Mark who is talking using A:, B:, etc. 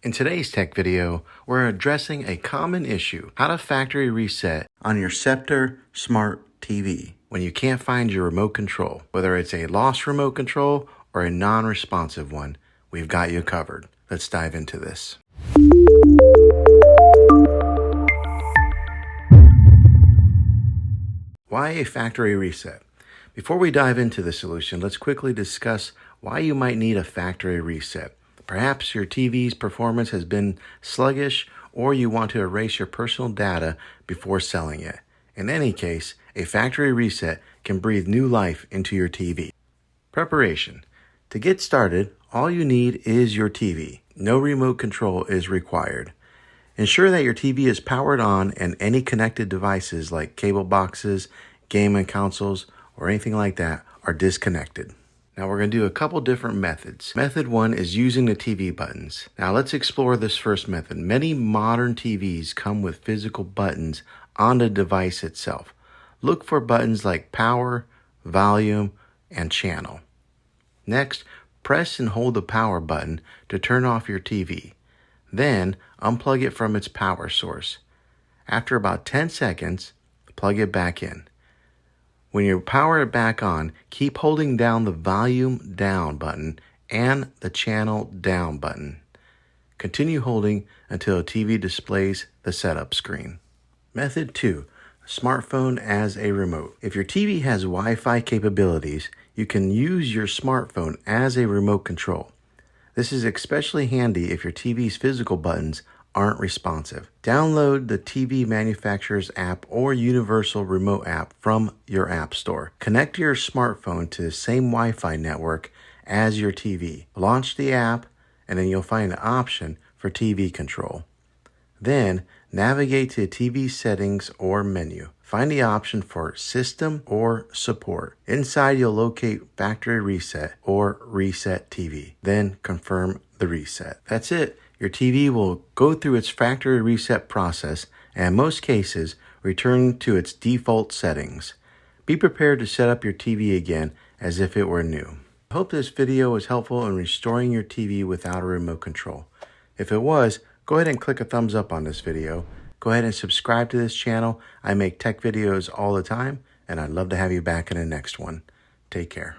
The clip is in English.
A: In today's tech video, we're addressing a common issue: how to factory reset on your Sceptre Smart TV when you can't find your remote control. Whether it's a lost remote control or a non-responsive one, we've got you covered. Let's dive into this. Why a factory reset? Before we dive into the solution, let's quickly discuss why you might need a factory reset. Perhaps your TV's performance has been sluggish, or you want to erase your personal data before selling it. In any case, a factory reset can breathe new life into your TV. Preparation. To get started, all you need is your TV. No remote control is required. Ensure that your TV is powered on and any connected devices like cable boxes, gaming consoles, or anything like that are disconnected. Now we're going to do a couple different methods. Method 1 is using the TV buttons. Now let's explore this first method. Many modern TVs come with physical buttons on the device itself. Look for buttons like power, volume, and channel. Next, press and hold the power button to turn off your TV. Then unplug it from its power source. After about 10 seconds, plug it back in. When you power it back on, keep holding down the volume down button and the channel down button. Continue holding until the TV displays the setup screen. Method 2, smartphone as a remote. If your TV has Wi-Fi capabilities, you can use your smartphone as a remote control. This is especially handy if your TV's physical buttons aren't responsive. Download the TV manufacturer's app or universal remote app from your app store. Connect your smartphone to the same Wi-Fi network as your TV. Launch the app, and then you'll find an option for TV control. Then navigate to TV settings or menu. Find the option for System or Support. Inside, you'll locate Factory Reset or Reset TV. Then confirm the reset. That's it. Your TV will go through its factory reset process and in most cases return to its default settings. Be prepared to set up your TV again as if it were new. I hope this video was helpful in restoring your TV without a remote control. If it was, go ahead and click a thumbs up on this video. Go ahead and subscribe to this channel. I make tech videos all the time, and I'd love to have you back in the next one. Take care.